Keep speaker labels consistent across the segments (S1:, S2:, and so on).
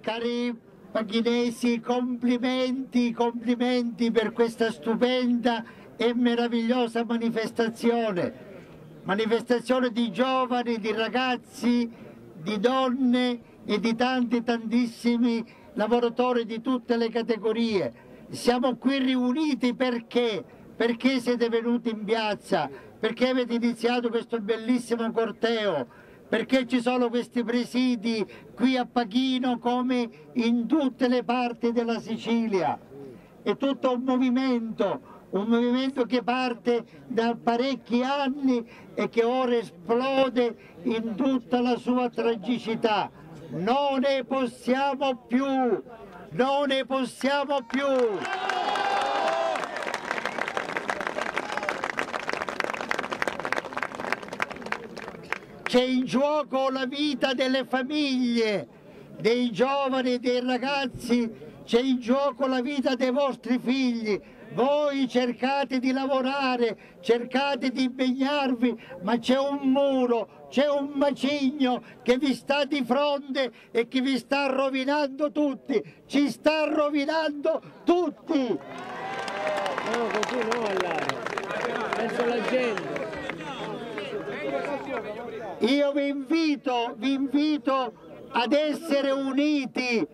S1: Cari paghinesi, complimenti per questa stupenda e meravigliosa manifestazione di giovani, di ragazzi, di donne e di tantissimi lavoratori di tutte le categorie. Siamo qui riuniti perché? Perché siete venuti in piazza? Perché avete iniziato questo bellissimo corteo? Perché ci sono questi presidi qui a Pachino come in tutte le parti della Sicilia. È tutto un movimento che parte da parecchi anni e che ora esplode in tutta la sua tragicità. Non ne possiamo più, non ne possiamo più. C'è in gioco la vita delle famiglie, dei giovani e dei ragazzi, c'è in gioco la vita dei vostri figli. Voi cercate di lavorare, cercate di impegnarvi, ma c'è un muro, c'è un macigno che vi sta di fronte e che vi sta rovinando tutti, ci sta rovinando tutti.
S2: No, così no, allora, penso alla gente.
S1: Io vi invito ad essere uniti,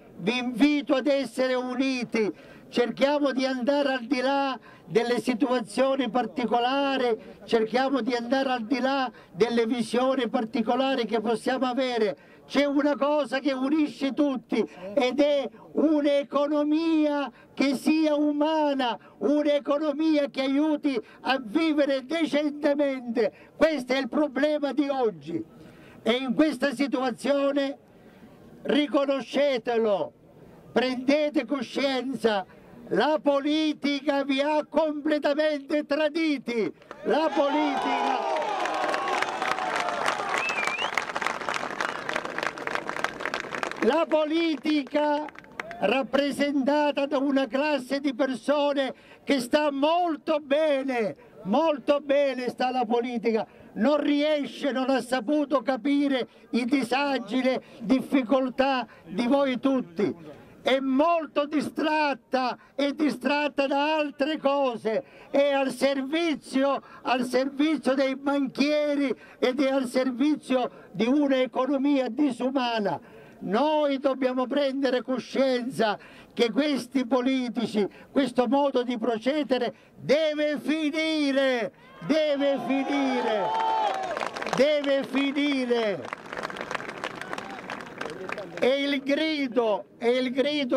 S1: cerchiamo di andare al di là delle situazioni particolari, cerchiamo di andare al di là delle visioni particolari che possiamo avere. C'è una cosa che unisce tutti ed è un'economia che sia umana, un'economia che aiuti a vivere decentemente. Questo è il problema di oggi e in questa situazione riconoscetelo, prendete coscienza, la politica vi ha completamente traditi, la politica rappresentata da una classe di persone che sta molto bene sta la politica, non ha saputo capire i disagi, le difficoltà di voi tutti, è molto distratta, è distratta da altre cose, è al servizio dei banchieri ed è al servizio di un'economia disumana. Noi dobbiamo prendere coscienza che questi politici, questo modo di procedere deve finire. È il grido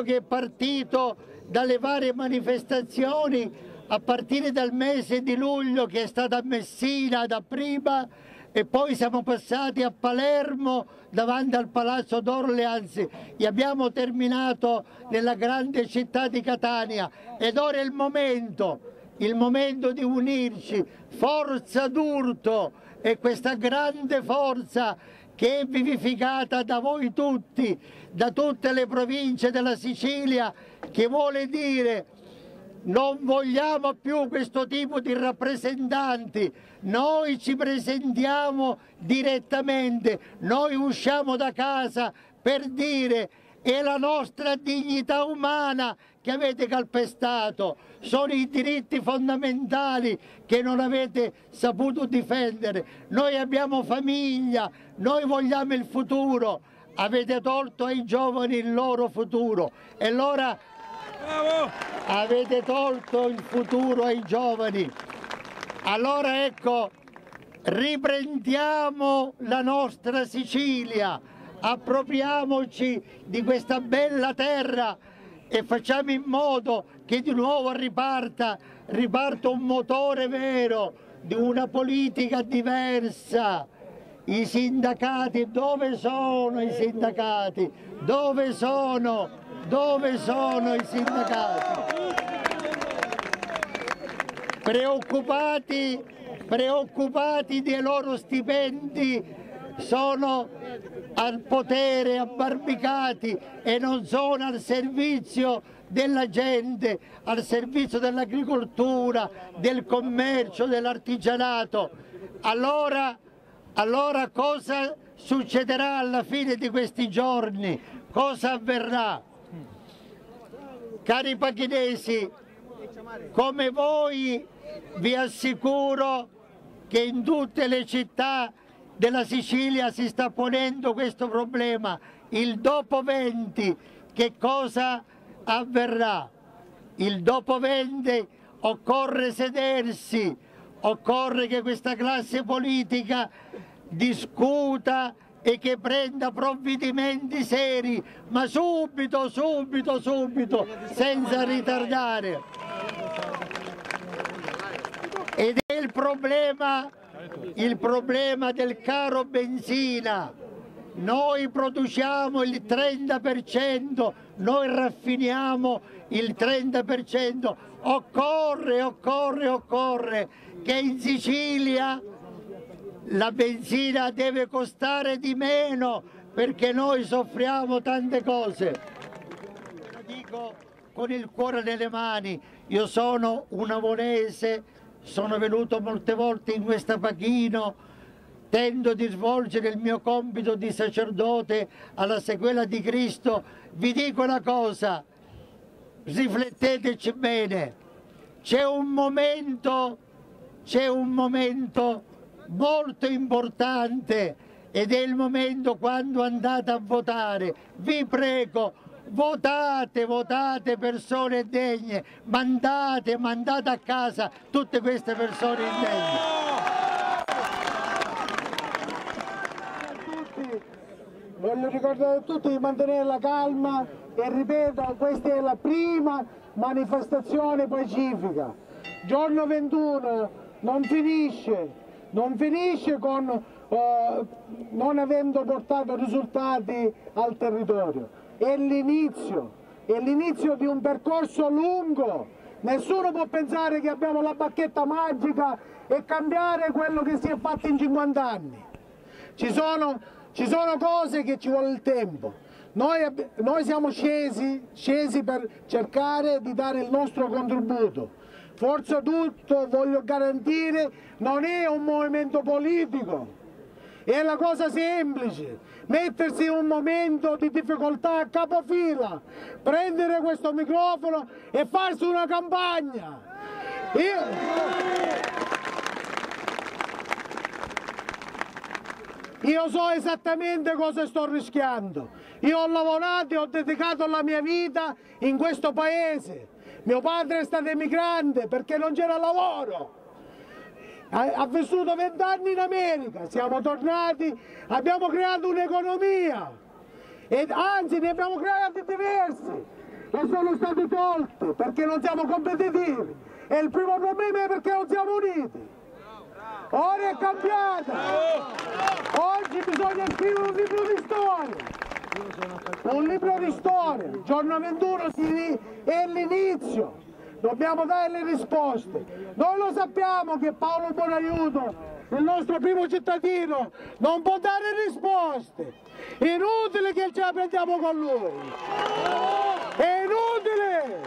S1: che è partito dalle varie manifestazioni a partire dal mese di luglio, che è stata a Messina dapprima, e poi siamo passati a Palermo davanti al Palazzo d'Orleans e abbiamo terminato nella grande città di Catania. Ed ora è il momento di unirci, forza d'urto, e questa grande forza che è vivificata da voi tutti, da tutte le province della Sicilia, che vuole dire: non vogliamo più questo tipo di rappresentanti, noi ci presentiamo direttamente, noi usciamo da casa per dire: è la nostra dignità umana che avete calpestato, sono i diritti fondamentali che non avete saputo difendere, noi abbiamo famiglia, noi vogliamo il futuro, avete tolto ai giovani il loro futuro e allora avete tolto il futuro ai giovani. Allora ecco, riprendiamo la nostra Sicilia, appropriamoci di questa bella terra e facciamo in modo che di nuovo riparta un motore vero di una politica diversa. I sindacati, dove sono i sindacati? Dove sono i sindacati? Preoccupati dei loro stipendi, sono al potere, abbarbicati e non sono al servizio della gente, al servizio dell'agricoltura, del commercio, dell'artigianato. Allora cosa succederà alla fine di questi giorni? cosa avverrà? Cari pachinesi, come voi vi assicuro che in tutte le città della Sicilia si sta ponendo questo problema. Il dopo 20, che cosa avverrà? Il dopo 20 occorre sedersi, occorre che questa classe politica discuta e che prenda provvedimenti seri, ma subito, subito, subito, senza ritardare. Ed è il problema del caro benzina. Noi produciamo il 30%, noi raffiniamo il 30%. Occorre che in Sicilia la benzina deve costare di meno, perché noi soffriamo tante cose. Lo dico con il cuore nelle mani, io sono un avonese, sono venuto molte volte in questa Pachino, tento di svolgere il mio compito di sacerdote alla sequela di Cristo. Vi dico una cosa, rifletteteci bene, c'è un momento molto importante, ed è il momento quando andate a votare. Vi prego, votate persone degne, mandate a casa tutte queste persone indegne.
S3: Voglio ricordare a tutti di mantenere la calma e ripeto, questa è la prima manifestazione pacifica. Giorno 21 non finisce con non avendo portato risultati al territorio. È l'inizio di un percorso lungo. Nessuno può pensare che abbiamo la bacchetta magica e cambiare quello che si è fatto in 50 anni. Ci sono cose che ci vuole il tempo. Noi siamo scesi per cercare di dare il nostro contributo. Forza Tutto, voglio garantire, non è un movimento politico, è la cosa semplice, mettersi in un momento di difficoltà a capofila, prendere questo microfono e farsi una campagna. Io so esattamente cosa sto rischiando. Io ho lavorato e ho dedicato la mia vita in questo paese. Mio padre è stato emigrante perché non c'era lavoro. Ha vissuto 20 anni in America, siamo tornati, abbiamo creato un'economia. E anzi ne abbiamo creati diversi. E sono stati tolti perché non siamo competitivi. E il primo problema è perché non siamo uniti. Ora è cambiata. Oggi bisogna scrivere un libro di storia. Un libro di storia. Giorno 21 è l'inizio. Dobbiamo dare le risposte. Noi lo sappiamo che Paolo Bonaiuto, il nostro primo cittadino, non può dare risposte. È inutile che ce la prendiamo con lui. È inutile.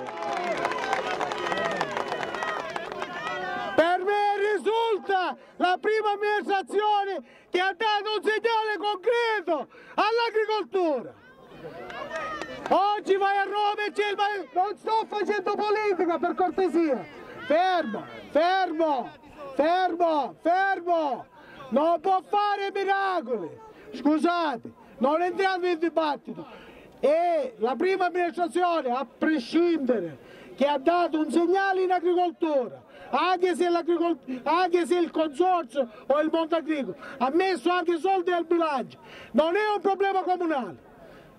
S3: Per me risulta la prima amministrazione che ha dato un segnale concreto all'agricoltura. Oggi vai a Roma e c'è il maestro. Non sto facendo politica, per cortesia. Fermo. Non può fare miracoli. Scusate, non entriamo in dibattito. E la prima amministrazione, a prescindere, che ha dato un segnale in agricoltura, anche se il consorzio o il mondo agricolo ha messo anche soldi al bilancio, non è un problema comunale.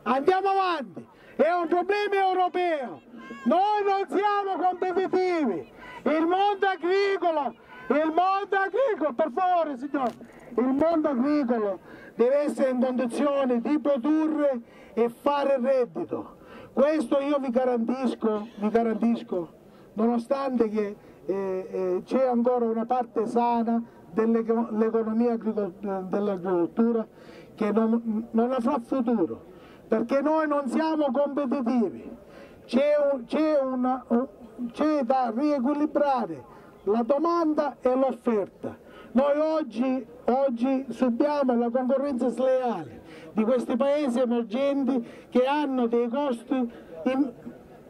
S3: Andiamo avanti, è un problema europeo. Noi non siamo competitivi. Il mondo agricolo, per favore signori, il mondo agricolo deve essere in condizioni di produrre e fare reddito. Questo io vi garantisco, nonostante che c'è ancora una parte sana dell'economia dell'agricoltura che non avrà futuro, perché noi non siamo competitivi. C'è da riequilibrare la domanda e l'offerta. Noi oggi subiamo la concorrenza sleale di questi paesi emergenti che hanno dei costi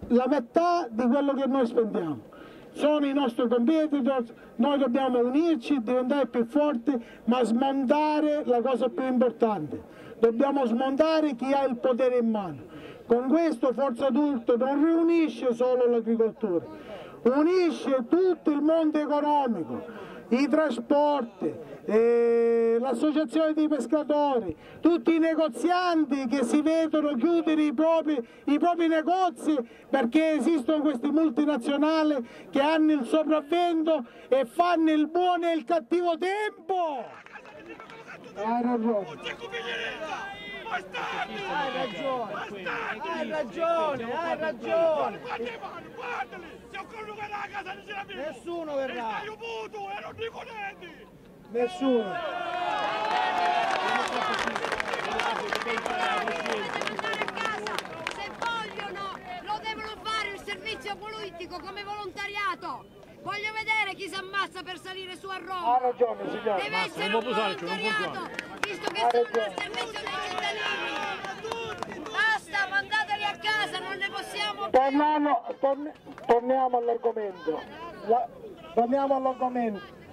S3: la metà di quello che noi spendiamo. Sono i nostri competitors, noi dobbiamo unirci, diventare più forti, ma smontare la cosa più importante. Dobbiamo smontare chi ha il potere in mano. Con questo Forza Turco non riunisce solo l'agricoltura, unisce tutto il mondo economico, i trasporti, l'associazione dei pescatori, tutti i negozianti che si vedono chiudere i propri negozi perché esistono questi multinazionali che hanno il sopravvento e fanno il buono e il cattivo tempo. Hai ragione.
S2: Hai ragione.
S4: Guardali, se quello che a casa non ce la vedo.
S2: Nessuno verrà.
S4: Io muto e non dico niente.
S3: Nessuno.
S5: Se vogliono lo devono fare il servizio politico come volontariato. Voglio vedere chi si ammazza per salire su a Roma.
S3: Ha ragione, signore.
S5: Deve essere un volontariato, visto che sono al servizio dei cittadini. Basta, mandateli a casa, non ne possiamo più.
S3: Torniamo all'argomento.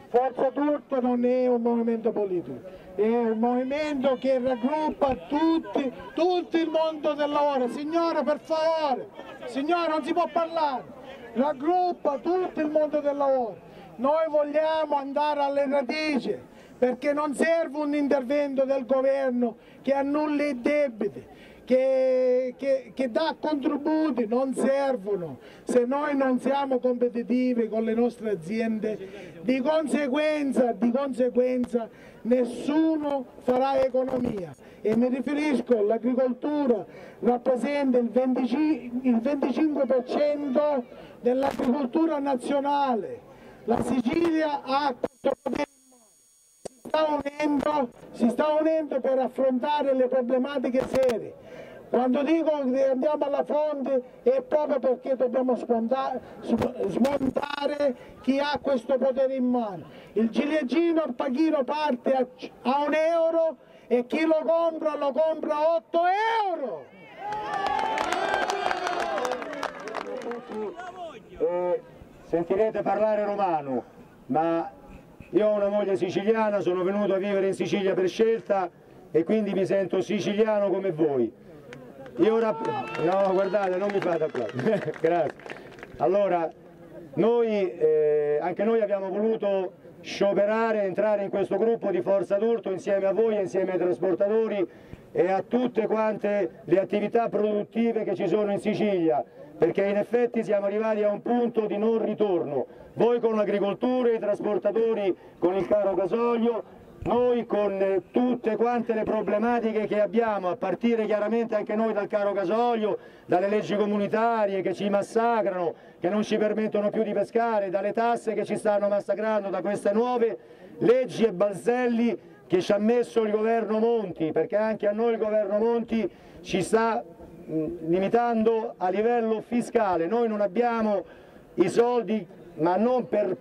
S3: Forza Turco non è un movimento politico, è un movimento che raggruppa tutto il mondo del lavoro. Signora, per favore, signora, non si può parlare. Raggruppa tutto il mondo del lavoro. Noi vogliamo andare alle radici perché non serve un intervento del governo che annulla i debiti, che dà contributi, non servono se noi non siamo competitivi con le nostre aziende. Di conseguenza nessuno farà economia e mi riferisco all'agricoltura, rappresenta il 25% dell'agricoltura nazionale. La Sicilia ha questo potere, si sta unendo per affrontare le problematiche serie. Quando dico che andiamo alla fonte è proprio perché dobbiamo smontare chi ha questo potere in mano. Il ciliegino al pachino parte a €1 e chi lo compra a €8.
S6: Sentirete parlare romano, ma io ho una moglie siciliana, sono venuto a vivere in Sicilia per scelta e quindi mi sento siciliano come voi. No, guardate, non mi fate applaudire. Grazie. Allora, anche noi abbiamo voluto scioperare, entrare in questo gruppo di Forza Turco insieme a voi, insieme ai trasportatori e a tutte quante le attività produttive che ci sono in Sicilia, perché in effetti siamo arrivati a un punto di non ritorno. Voi con l'agricoltura, i trasportatori con il caro gasolio, noi con tutte quante le problematiche che abbiamo, a partire chiaramente anche noi dal caro gasolio, dalle leggi comunitarie che ci massacrano, che non ci permettono più di pescare, dalle tasse che ci stanno massacrando, da queste nuove leggi e balzelli che ci ha messo il governo Monti, perché anche a noi il governo Monti ci sta limitando a livello fiscale. Noi non abbiamo i soldi, ma non per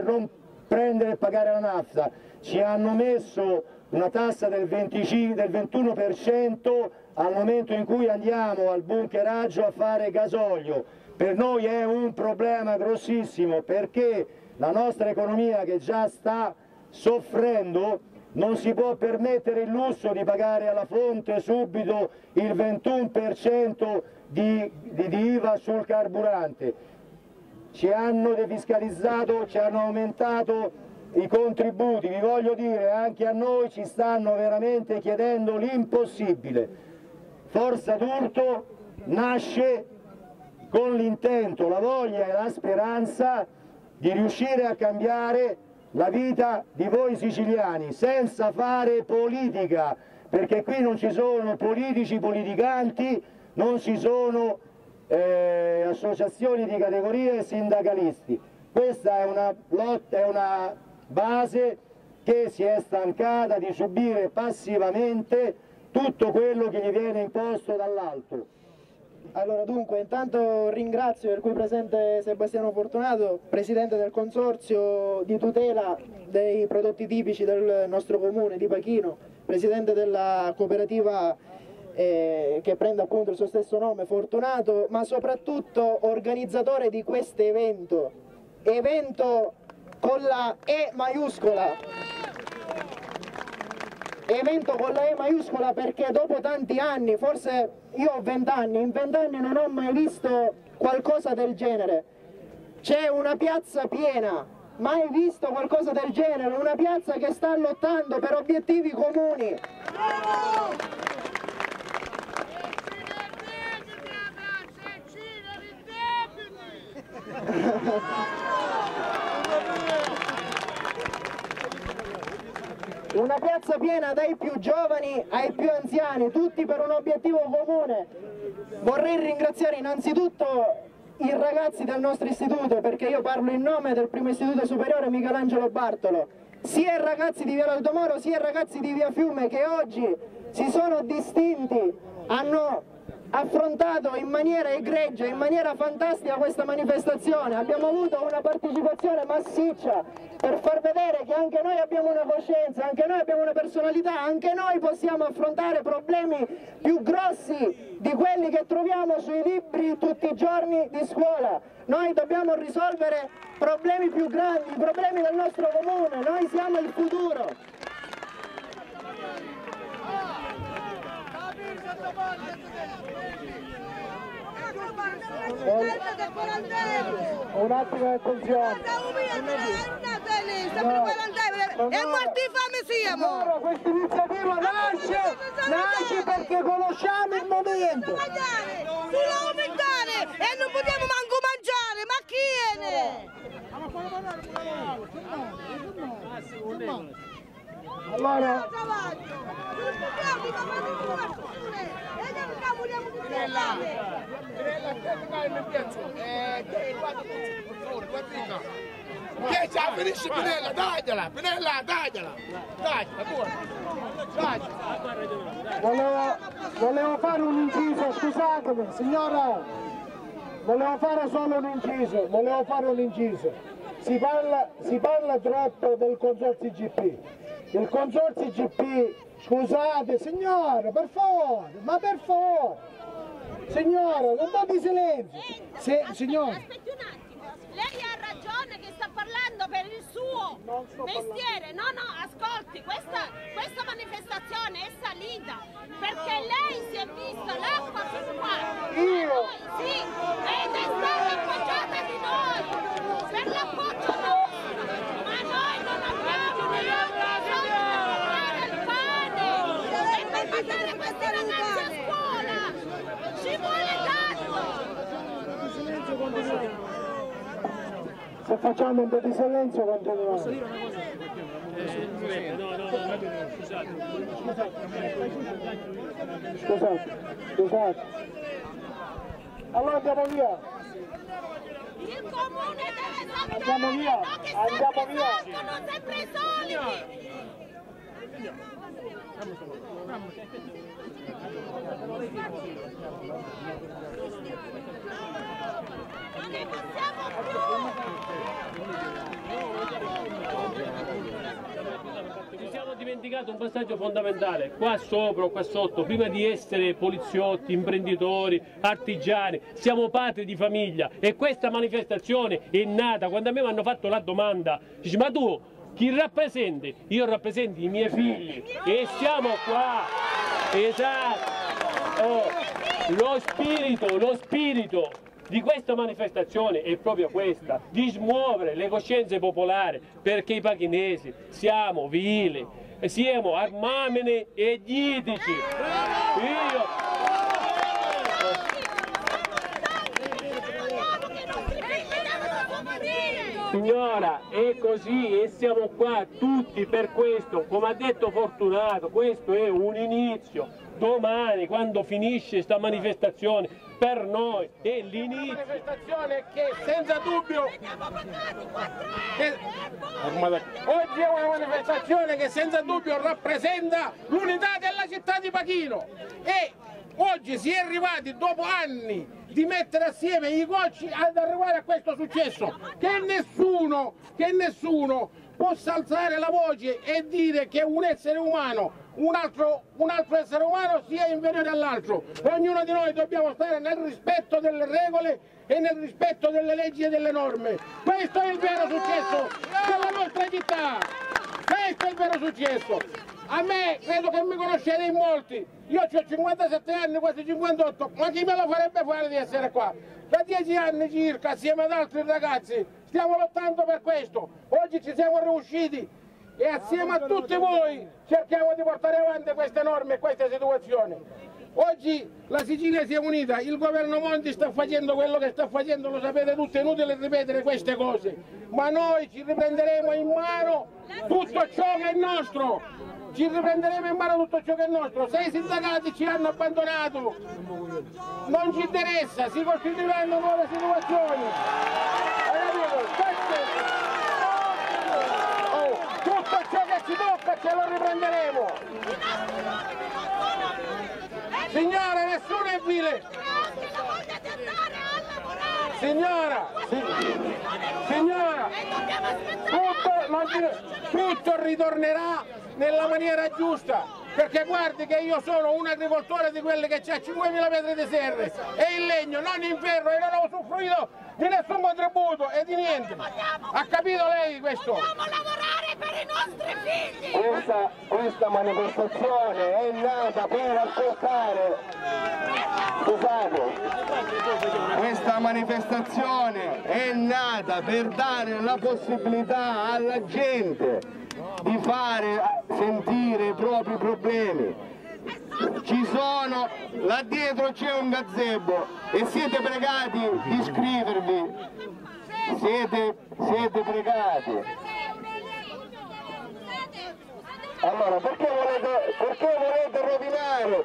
S6: non prendere e pagare la nafta. Ci hanno messo una tassa del 21% al momento in cui andiamo al bunkeraggio a fare gasolio. Per noi è un problema grossissimo perché la nostra economia, che già sta soffrendo, non si può permettere il lusso di pagare alla fonte subito il 21% di IVA sul carburante. Ci hanno defiscalizzato, ci hanno aumentato i contributi, vi voglio dire, anche a noi ci stanno veramente chiedendo l'impossibile. Forza Turco nasce con l'intento, la voglia e la speranza di riuscire a cambiare la vita di voi siciliani senza fare politica, perché qui non ci sono politici politicanti, non ci sono associazioni di categorie e sindacalisti. Questa è una lotta, è una base che si è stancata di subire passivamente tutto quello che gli viene imposto dall'alto.
S7: Allora, dunque, intanto ringrazio il qui presente Sebastiano Fortunato, presidente del consorzio di tutela dei prodotti tipici del nostro comune di Pachino, presidente della cooperativa che prende appunto il suo stesso nome, Fortunato, ma soprattutto organizzatore di questo evento con la E maiuscola. Evento con la E maiuscola perché dopo tanti anni, forse io ho 20 anni, in 20 anni non ho mai visto qualcosa del genere. C'è una piazza piena, mai visto qualcosa del genere, una piazza che sta lottando per obiettivi comuni. Una piazza piena dai più giovani ai più anziani, tutti per un obiettivo comune. Vorrei ringraziare innanzitutto i ragazzi del nostro istituto, perché io parlo in nome del primo istituto superiore Michelangelo Bartolo, sia i ragazzi di Via Aldomoro sia i ragazzi di Via Fiume, che oggi si sono distinti, hanno affrontato in maniera egregia, in maniera fantastica questa manifestazione. Abbiamo avuto una partecipazione massiccia per far vedere che anche noi abbiamo una coscienza, anche noi abbiamo una personalità, anche noi possiamo affrontare problemi più grossi di quelli che troviamo sui libri tutti i giorni di scuola. Noi dobbiamo risolvere problemi più grandi, i problemi del nostro comune, noi siamo il futuro.
S3: Un attimo di attenzione.
S5: E morti di fame siamo!
S3: Allora, questa iniziativa nasce perché conosciamo il momento.
S5: Sulla umidare e non potevo manco mangiare, ma chi è?
S3: Allora,
S4: Che c'ha, finisce Pinella, dagliela, dagliela,
S3: volevo fare un inciso, scusatemi, signora, volevo fare solo un inciso, si parla troppo del consorzio IGP. Il consorzio IGP, scusate, signora, per favore, signora, non date silenzio. Signora.
S8: Aspetti un attimo, lei ha ragione che sta parlando per il suo mestiere. No, ascolti, questa manifestazione è salita perché lei si è vista l'acqua sul qua.
S3: Io?
S8: Sì, ed è stata appoggiata di noi, per l'appoggio nostro, ma noi non abbiamo neanche soldi per comprare il pane e per mandare questi ragazzi a scuola. Ci vuole tanto.
S3: Se facciamo un po' di silenzio continuiamo. Scusate. Allora andiamo via.
S8: Il comune deve sapere
S3: Andiamo via.
S8: sono sempre i soliti. Non ne possiamo
S2: Ci siamo dimenticati un passaggio fondamentale, qua sopra o qua sotto, prima di essere poliziotti, imprenditori, artigiani, siamo padri di famiglia e questa manifestazione è nata quando a me mi hanno fatto la domanda, dice ma tu chi rappresenti? Io rappresento i miei figli e siamo qua, esatto, lo spirito di questa manifestazione è proprio questa, di smuovere le coscienze popolari, perché i pachinesi siamo vili, siamo armamene e gitici. Signora, è così e siamo qua tutti per questo, come ha detto Fortunato, questo è un inizio. Domani, quando finisce questa manifestazione, per noi è l'inizio.
S4: Una manifestazione che senza dubbio oggi è una manifestazione che senza dubbio rappresenta l'unità della città di Pachino e
S9: oggi si è arrivati dopo anni di mettere assieme i cocci ad arrivare a questo successo, che nessuno possa alzare la voce e dire che un essere umano, un altro essere umano sia inferiore all'altro. Ognuno di noi dobbiamo stare nel rispetto delle regole e nel rispetto delle leggi e delle norme. Questo è il vero successo della nostra città, questo è il vero successo. A me, credo che mi conoscete in molti, io ho 57 anni, quasi 58, ma chi me lo farebbe fare di essere qua? Da 10 anni circa, assieme ad altri ragazzi, stiamo lottando per questo. Oggi ci siamo riusciti e assieme a tutti voi cerchiamo di portare avanti queste norme e queste situazioni. Oggi la Sicilia si è unita, il governo Monti sta facendo quello che sta facendo, lo sapete tutti, è inutile ripetere queste cose, ma noi ci riprenderemo in mano tutto ciò che è nostro. Ci riprenderemo in mano tutto ciò che è nostro. Se i sindacati ci hanno abbandonato, non ci interessa, si costituiranno nuove situazioni. Tutto ciò che ci tocca ce lo riprenderemo. Signora, nessuno è vile. Signora, tutto ritornerà nella maniera giusta, perché guardi che io sono un agricoltore di quelli che ha 5.000 metri di serre e il legno, non in ferro, e non ho usufruito di nessun contributo e di niente. Ha capito lei questo?
S8: Dobbiamo lavorare per i nostri figli!
S6: Questa manifestazione è nata per ascoltare, questa manifestazione è nata per dare la possibilità alla gente di fare sentire i propri problemi. Ci sono, là dietro c'è un gazebo e siete pregati di iscrivervi, siete pregati. Allora, perché volete rovinare?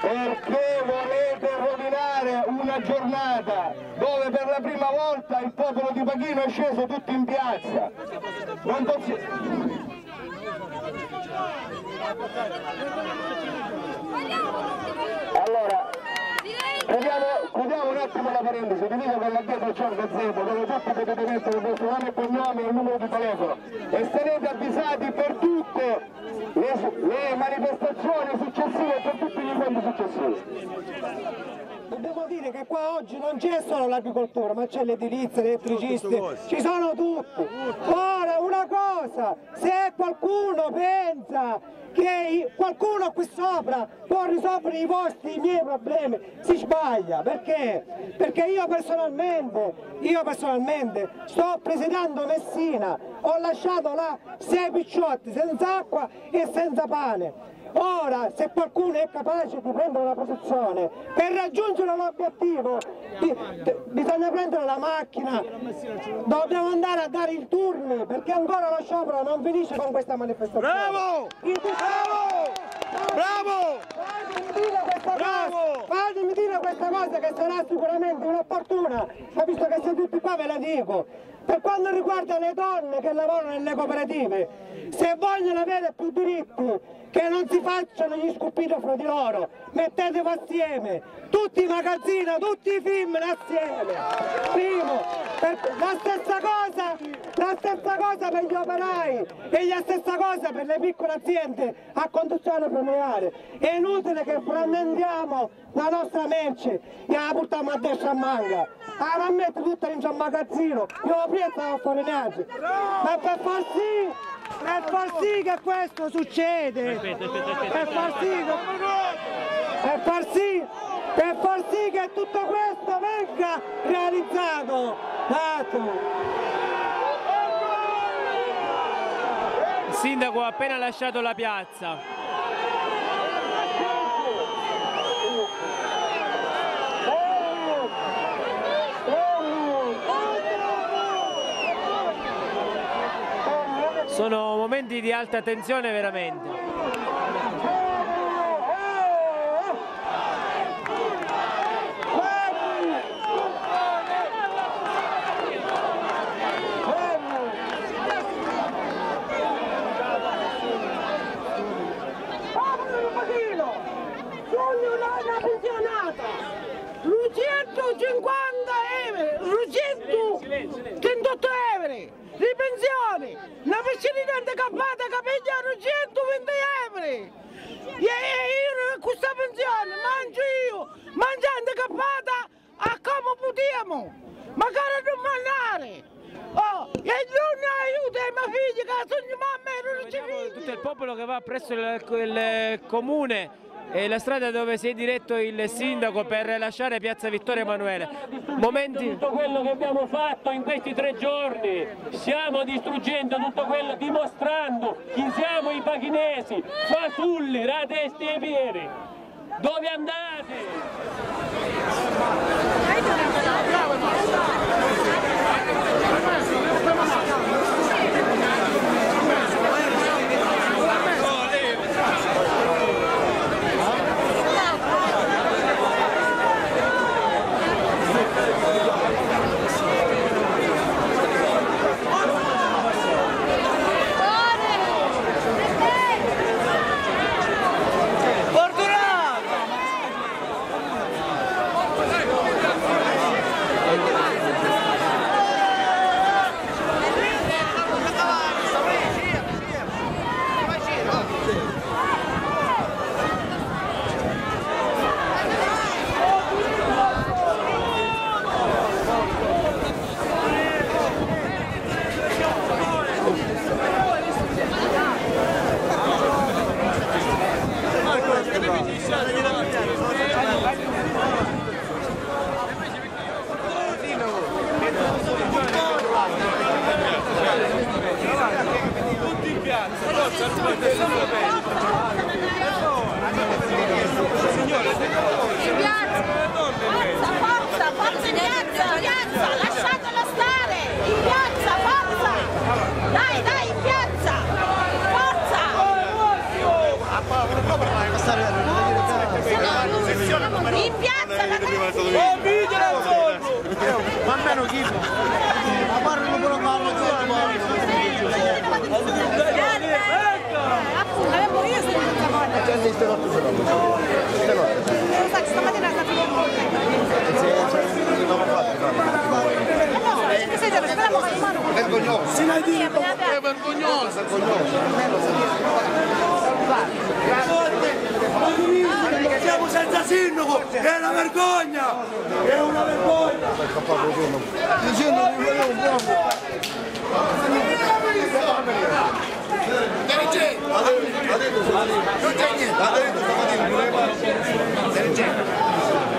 S6: Perché volete rovinare una giornata dove per la prima volta il popolo di Pachino è sceso tutti in piazza? Non Allora, chiudiamo un attimo la parentesi, vi dico che là dietro c'è un gazebo dove tutti potete mettere il vostro nome e cognome e il numero di telefono e sarete avvisati per tutte le manifestazioni successive e per tutti gli incontri successivi.
S3: Dobbiamo dire che qua oggi non c'è solo l'agricoltura, ma c'è l'edilizia, l'elettricisti, ci sono tutti. Ora una cosa, se qualcuno pensa che qualcuno qui sopra può risolvere i miei problemi, si sbaglia. Perché? Perché io personalmente sto presidiando Messina, ho lasciato là 6 picciotti senza acqua e senza pane. Ora, se qualcuno è capace di prendere una posizione per raggiungere l'obiettivo, bisogna prendere la macchina, dobbiamo andare a dare il turno, perché ancora lo sciopero non finisce con questa manifestazione.
S4: Bravo! Bravo!
S3: Fatemi dire questa cosa che sarà sicuramente inopportuna, ma visto che siete tutti qua ve la dico. Per quanto riguarda le donne che lavorano nelle cooperative, se vogliono avere più diritti, che non si facciano gli scuppiti fra di loro, mettetevi assieme, tutti i magazzini, tutti i film assieme. Primo, la stessa cosa per gli operai e la stessa cosa per le piccole aziende a conduzione familiare. È inutile che prendiamo la nostra merce e la portiamo a destra a manga, la metto tutta in un magazzino, io ho preso a farinaggi, ma per far sì che questo succede, per far sì che tutto questo venga realizzato.
S10: Il sindaco ha appena lasciato la piazza. Sono momenti di alta tensione veramente.
S3: Sogno 150 euro, Rugetto 108 euro, di pensione, una piscina handicappata che piglia 120 euro. E io con questa pensione mangio handicappata a come potiamo, magari non mangiare. Oh, e non aiuta i miei figli che sono mamma e non ci figli.
S10: Tutto il popolo che va presso il comune e la strada dove si è diretto il sindaco per lasciare Piazza Vittorio Emanuele. Momenti.
S2: Tutto quello che abbiamo fatto in questi 3 giorni, stiamo distruggendo tutto quello, dimostrando chi siamo i pachinesi, fasulli, ratesti e piedi. Dove andate?
S8: Lasciatelo stare! In piazza, forza! Dai, in piazza! Forza! In piazza!
S9: Ma almeno chi? Ma parlano pure male,
S8: Avevo io questa volta. Stamattina è stato
S9: vergognoso. È vergognoso.
S11: Siamo senza sindaco, è una vergogna! È una vergogna!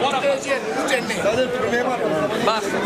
S9: Non c'è niente, non c'è niente. Basta.